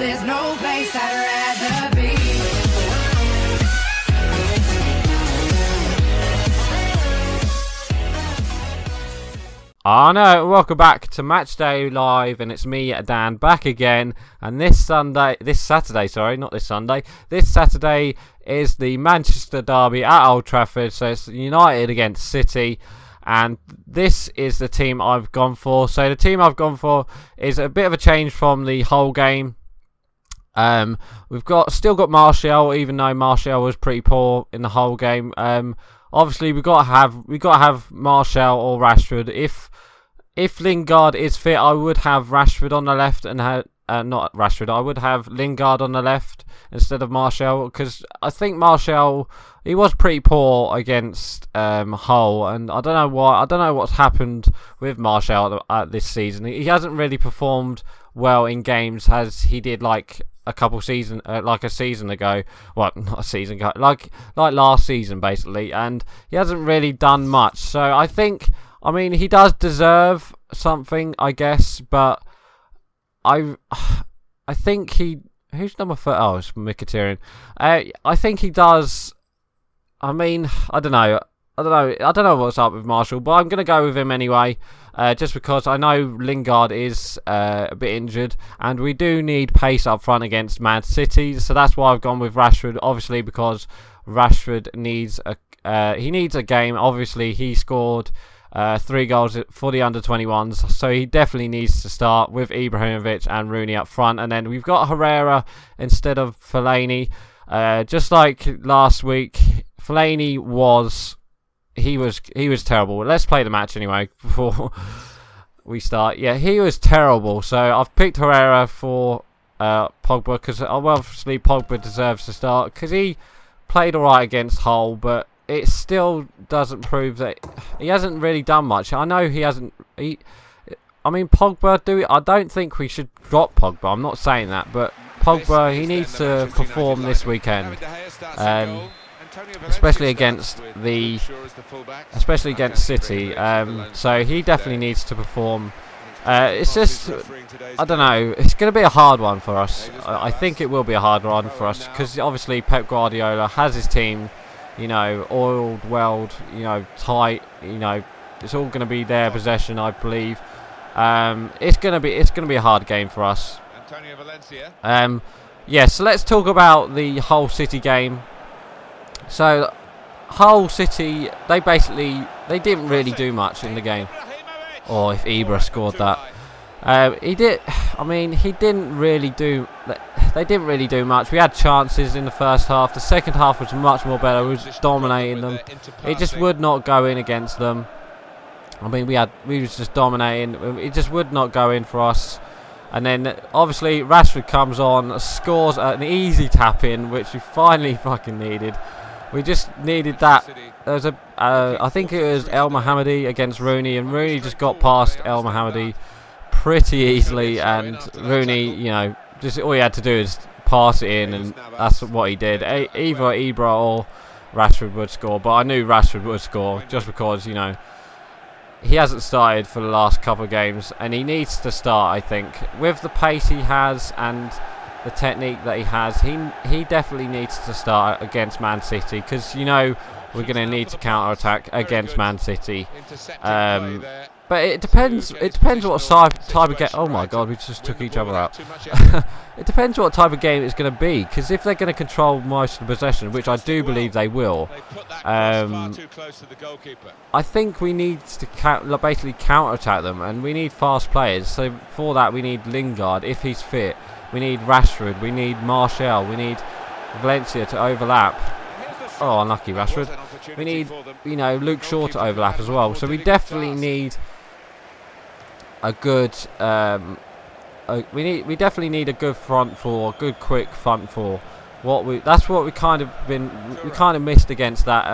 There's no place I'd rather be. Welcome back to Matchday Live, and it's me, Dan, back again. And this Saturday is the Manchester derby at Old Trafford. So it's United against City, and this is the team I've gone for. So the team I've gone for is a bit of a change from the whole game. We've still got Martial, even though Martial was pretty poor in the whole game. Obviously we got to have Martial or Rashford. If Lingard is fit, I would have Rashford on the left and not Rashford. I would have Lingard on the left instead of Martial, because I think Martial, he was pretty poor against Hull, and I don't know why. I don't know what's happened with Martial at this season. He hasn't really performed well in games as he did like a season ago. Well, not a season ago, like last season basically, and he hasn't really done much. So I mean, he does deserve something, I guess, but I think who's number 4? Oh, it's Mkhitaryan. I think he does. I mean, I don't know what's up with Martial, but I'm gonna go with him anyway, just because I know Lingard is a bit injured, and we do need pace up front against Man City, so that's why I've gone with Rashford. Obviously, because Rashford needs a game. Obviously, he scored 3 goals for the under-21s, so he definitely needs to start with Ibrahimovic and Rooney up front. And then we've got Herrera instead of Fellaini. Just like last week, Fellaini was terrible. Let's play the match anyway before we start. Yeah, he was terrible. So I've picked Herrera for Pogba, because obviously Pogba deserves to start because he played alright against Hull, but it still doesn't prove that he hasn't really done much. I know he hasn't. I mean, Pogba. I don't think we should drop Pogba. I'm not saying that, but Pogba, he needs to perform this weekend, especially against City. So he definitely needs to perform. It's just, I don't know. It's going to be a hard one for us. I think it will be a hard one for us because obviously Pep Guardiola has his team, oiled, welled, tight. It's all going to be their possession, I believe. It's going to be a hard game for us. So let's talk about the Hull City game. So Hull City, they didn't really do much in the game. Or if Ibra scored that, he did. I mean, he didn't really do. They didn't really do much. We had chances in the first half. The second half was much more better. We was dominating them. It just would not go in against them. I mean, we was just dominating. It just would not go in for us. And then obviously Rashford comes on, scores an easy tap in, which we finally fucking needed. We just needed that. There was I think it was El Mohammadi against Rooney, and Rooney just got past El Mohammadi pretty easily, and Rooney, just all he had to do is pass it in, and that's what he did. Either Ibra or Rashford would score, but I knew Rashford would score just because, he hasn't started for the last couple of games, and he needs to start, I think. With the pace he has and the technique that he has, he definitely needs to start against Man City, because we're going to need to counter-attack against Man City. But it depends what type of game. Oh my god, we just took each other out. It depends what type of game it's going to be, because if they're going to control most of the possession, which I do believe they will, I think we need to basically counter-attack them, and we need fast players. So for that we need Lingard, if he's fit. We need Rashford, we need Martial, we need Valencia to overlap. Oh, unlucky Rashford. We need, Luke Shaw to overlap as well. So we definitely need a good. We definitely need a good front four, good quick front four. That's what we kind of missed against that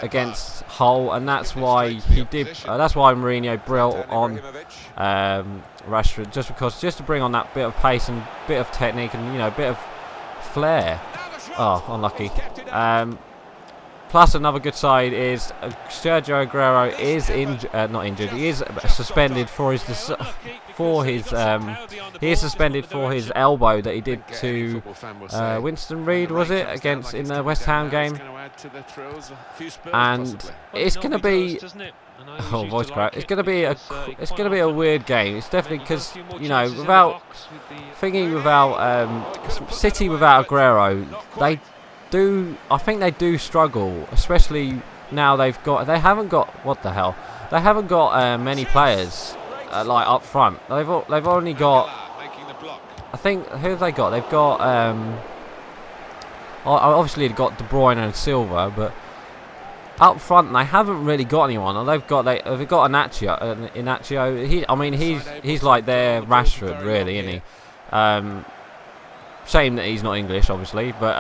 against Hull, and that's why he did. That's why Mourinho brought on Rashford, just to bring on that bit of pace and bit of technique and a bit of flair. Oh, unlucky. plus another good side is Sergio Aguero is not injured. He is suspended for his he is suspended for his elbow that he did to Winston Reid, was it, against in the West Ham game? And it's going to be voice crack. It's going to be a weird game. It's definitely because without City without Aguero, I think they do struggle, especially now they haven't got many players like up front. They've only got, I think, who have they got? They've got obviously they've got De Bruyne and Silva, but up front they haven't really got anyone. They've got Inacio. He's like their Rashford, really, isn't he? Shame that he's not English, obviously, but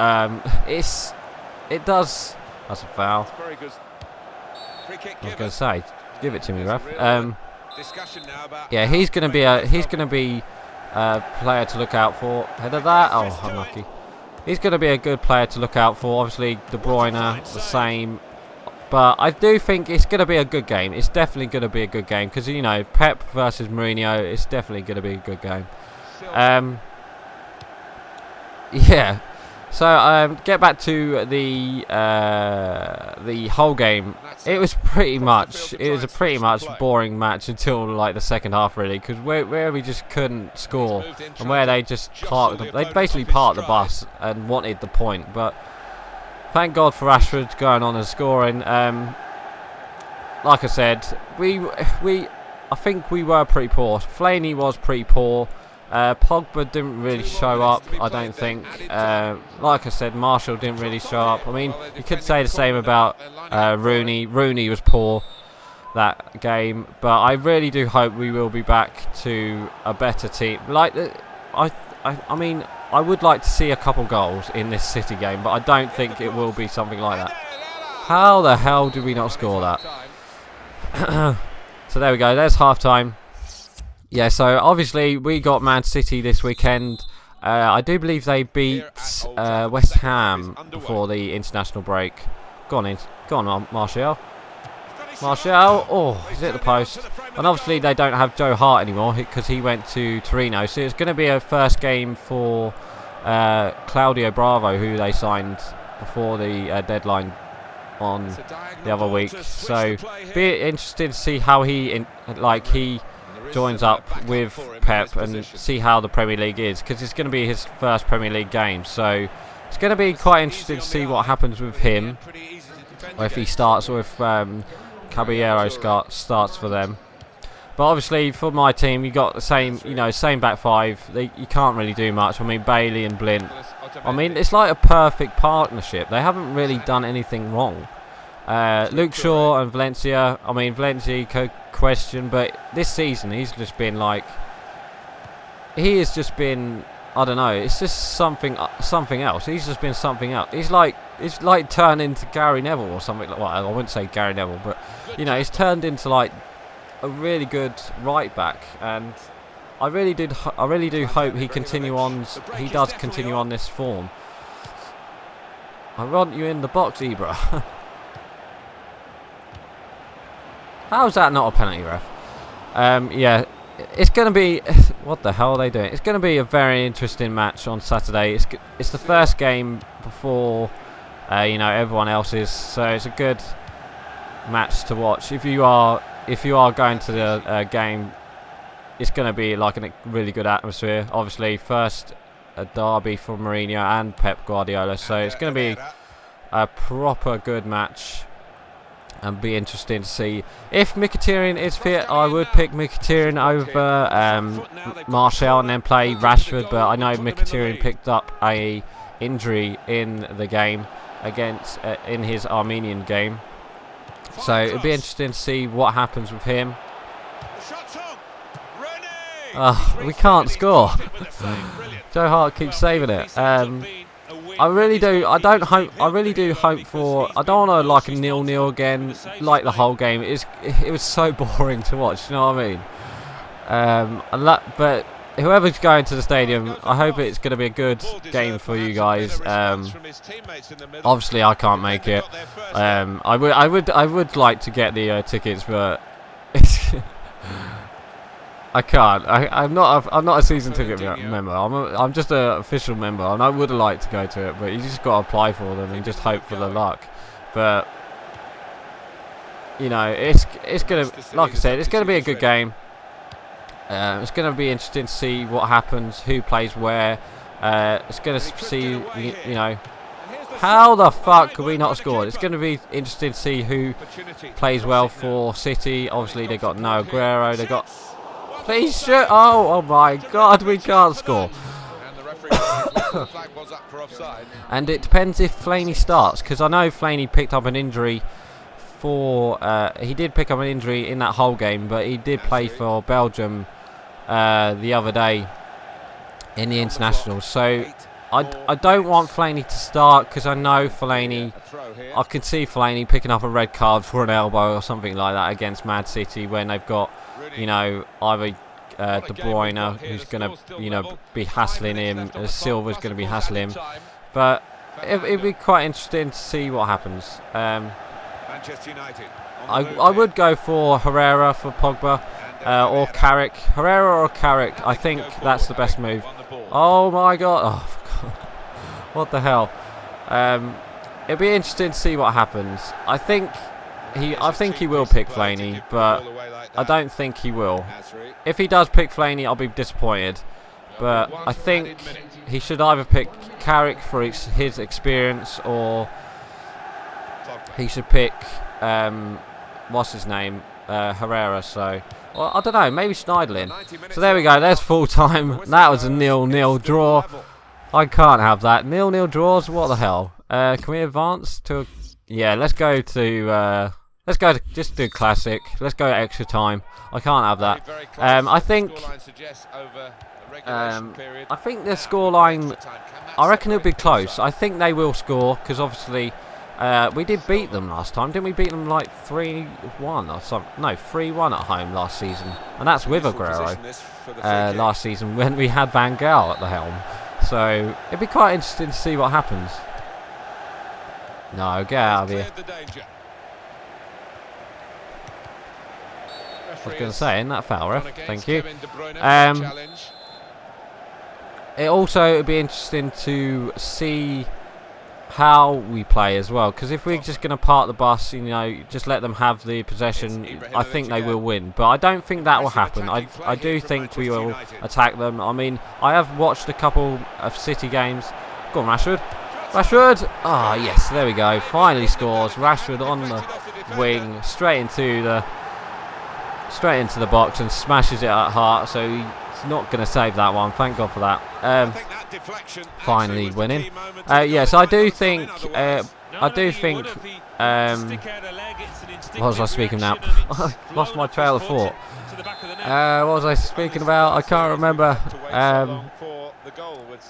that's a foul. I was going to say, give it to me, ref. Yeah, he's going to be a player to look out for. Head of that. Oh, unlucky. He's going to be a good player to look out for. Obviously, De Bruyne the same. But I do think it's going to be a good game. It's definitely going to be a good game because Pep versus Mourinho. It's definitely going to be a good game. Yeah, so get back to the whole game. It was a pretty much boring match until like the second half, really, because where we just couldn't score and where they just basically parked the bus and wanted the point. But thank God for Rashford going on and scoring. Like I said, I think we were pretty poor. Fellaini was pretty poor. Pogba didn't really show up, I don't think. Like I said, Martial didn't really show up. I mean, you could say the same about Rooney. Rooney was poor that game, but I really do hope we will be back to a better team. Like, I mean, I would like to see a couple goals in this City game, but I don't think it will be something like that. How the hell did we not score that? So there we go. There's half time. Yeah, so obviously we got Man City this weekend. I do believe they beat West Ham before the international break. Go on, Martial. Oh, he's hit the post. And obviously they don't have Joe Hart anymore because he went to Torino. So it's going to be a first game for Claudio Bravo, who they signed before the deadline on the other week. So be interested to see how he joins up with Pep and see how the Premier League is, because it's going to be his first Premier League game. So it's going to be quite interesting to see what happens with him, or if he starts, or if Caballero starts for them. But obviously for my team, you got the same back five. You can't really do much. I mean, Bailey and Blint. I mean, it's like a perfect partnership. They haven't really done anything wrong. Luke Shaw and Valencia. I mean, Valencia could question, but this season he's just been like, he has just been, I don't know, it's just something else. He's just been something else. It's like turned into Gary Neville or something like. Well, I wouldn't say Gary Neville, but he's turned into like a really good right back, and I really do hope he does continue on this form. I want you in the box, Ibra. How's that not a penalty, ref? Yeah, it's going to be... What the hell are they doing? It's going to be a very interesting match on Saturday. It's the first game before, everyone else's. So it's a good match to watch. If you are going to the game, it's going to be like a really good atmosphere. Obviously, first a derby for Mourinho and Pep Guardiola. So it's going to be a proper good match. And be interesting to see if Mkhitaryan is fit. I would pick Mkhitaryan over Martial and then play Rashford, but I know Mkhitaryan picked up a injury in the game against in his Armenian game, so it'd be interesting to see what happens with him. We can't score. Joe Hart keeps saving it. I really do. I really do hope for. I don't want to like a 0-0 again, like the whole game. It was so boring to watch. You know what I mean? But whoever's going to the stadium, I hope it's going to be a good game for you guys. Obviously, I can't make it. I would like to get the tickets, but I can't. I'm not a season ticket member. I'm just an official member, and I would have liked to go to it, but you just got to apply for them and just hope for the luck. But you know, it's gonna, like I said, it's gonna be a good game. It's going to be interesting to see what happens, who plays where. It's going to see, you know, how the fuck could we not score? It's going to be interesting to see who plays well for City. Obviously, they got NNOOO Aguero. They got. Please shoot! Oh my God, we can't score. And it depends if Flaney starts, because I know Flaney picked up an injury. He did pick up an injury in that whole game, but he did play for Belgium the other day in the international. So I don't want Fellaini to start, because I know Fellaini, I can see Fellaini picking up a red card for an elbow or something like that against Man City when they've got, you know, either De Bruyne, who's going to, you know, be hassling him, Silva's going to be hassling him. But it'd be quite interesting to see what happens. I would go for Herrera for Pogba, or Carrick. Herrera or Carrick, I think that's the best move. Oh my God! Oh, what the hell? It'll be interesting to see what happens. I think he will pick Fellaini, but I don't think he will. If he does pick Fellaini, I'll be disappointed. But I think he should either pick Carrick for his experience, or he should pick what's his name, Herrera. So, well, I don't know, maybe Schneiderlin. So there we go, there's full time. That was a 0-0 draw. I can't have that. 0-0 draws, what the hell? Can we advance to yeah, let's go to just do classic. Let's go extra time. I can't have that. I think the scoreline, I reckon it'll be close. I think they will score, because obviously we did beat them last time. Didn't we beat them like 3-1 or something? No, 3-1 at home last season. And that's with Aguero last season when we had Van Gaal at the helm. So it'd be quite interesting to see what happens. No, get out of here. I was going to say, isn't that foul, ref? Thank you. It also would be interesting to see how we play as well, because if we're just going to park the bus, you know, just let them have the possession, I think they will win. But I don't think that will happen. I do think we will attack them. I mean, I have watched a couple of City games. Go on, Rashford. Rashford! Ah, yes, there we go. Finally scores. Rashford on the wing, straight into the box and smashes it at heart. So he's not going to save that one. Thank God for that. Finally winning. Yes, I do think. What was I speaking now? I lost my trail of thought. What was I speaking about? I can't remember.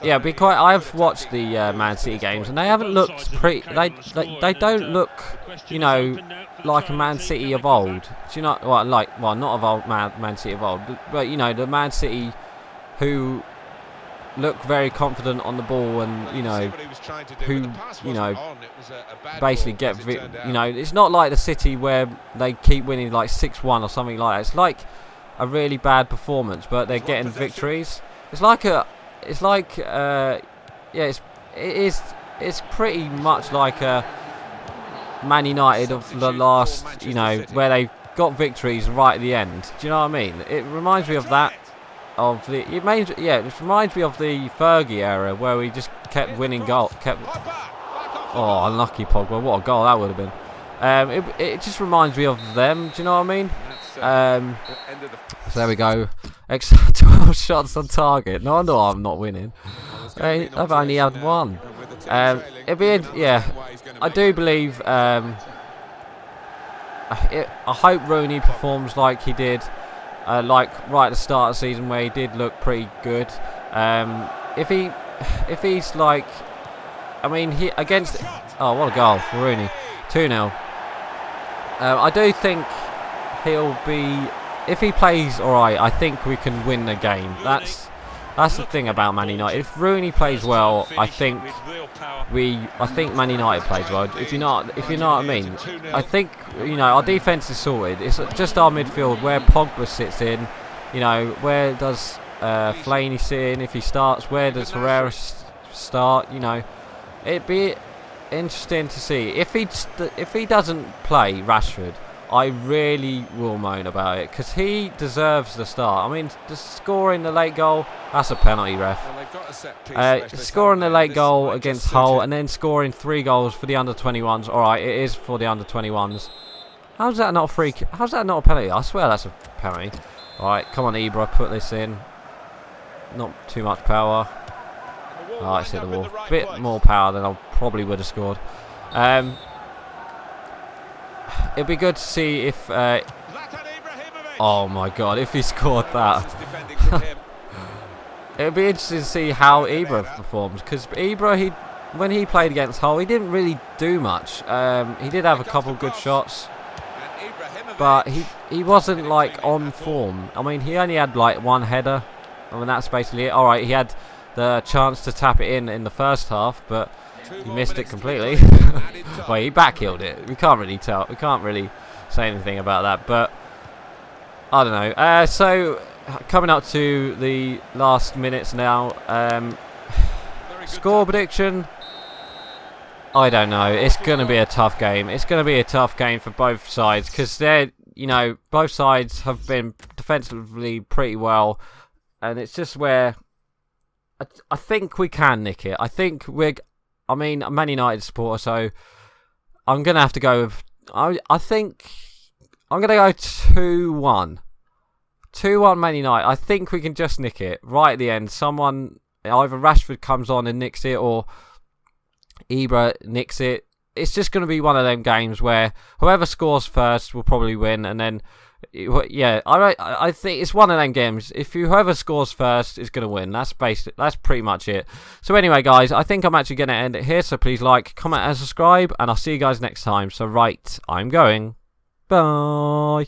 Yeah, I've watched the Man City games, and they haven't looked they don't look, you know, like a Man City of old. Do you know? Well, not of old Man City of old, but you know, the Man City who look very confident on the ball, and you know, who, you know, basically get, you know, it's not like the City where they keep winning like 6-1 or something like that. It's like a really bad performance, but they're getting victories. It's pretty much like a Man United of the last, you know, where they got victories right at the end. Do you know what I mean? It reminds me of that. It reminds me of the Fergie era, where we just kept winning goal. Oh, unlucky Pogba! What a goal that would have been. It just reminds me of them. Do you know what I mean? So there we go. Extra 12 shots on target. No wonder I'm not winning. I've only had one. I do believe. I hope Rooney performs like he did. Like right at the start of the season, where he did look pretty good. If he's like, I mean, he against. Oh, what a goal for Rooney! 2-0. I do think he'll be. If he plays all right, I think we can win the game. That's the thing about Man United. If Rooney plays well, I think Man United plays well. If you know what I mean. I think our defense is sorted. It's just our midfield where Pogba sits in. Where does Fellaini sit in if he starts? Where does Herrera start? It'd be interesting to see if he doesn't play Rashford. I really will moan about it because he deserves the start. I mean, just scoring the late goal, that's a penalty, ref. Scoring the late goal against Hull and then scoring 3 goals for the under-21s. All right, it is for the under-21s. How's that not a free? How's that not a penalty? I swear that's a penalty. All right, come on, Ibra, put this in. Not too much power. Oh, it's hit the wall. Bit more power than I probably would have scored. It'd be good to see if... oh my god, if he scored that. It'd be interesting to see how Ibra performs. Because Ibra, when he played against Hull, he didn't really do much. He did have a couple good shots. But he wasn't like on form. I mean, he only had like 1 header. I mean, that's basically it. Alright, he had the chance to tap it in the first half. But... he missed it completely. Well, he backheeled it. We can't really tell. We can't really say anything about that. But I don't know. So coming up to the last minutes now. Score prediction. I don't know. It's going to be a tough game. It's going to be a tough game for both sides because both sides have been defensively pretty well, and it's just where I think we can nick it. I'm a Man United supporter, so I'm going to have to go with... I think I'm going to go 2-1. 2-1 Man United. I think we can just nick it right at the end. Either Rashford comes on and nicks it, or Ibra nicks it. It's just going to be one of them games where whoever scores first will probably win, and then... yeah, I think it's one of them games. Whoever scores first is going to win. That's pretty much it. So anyway, guys, I think I'm actually going to end it here. So please like, comment, and subscribe, and I'll see you guys next time. So right, I'm going. Bye.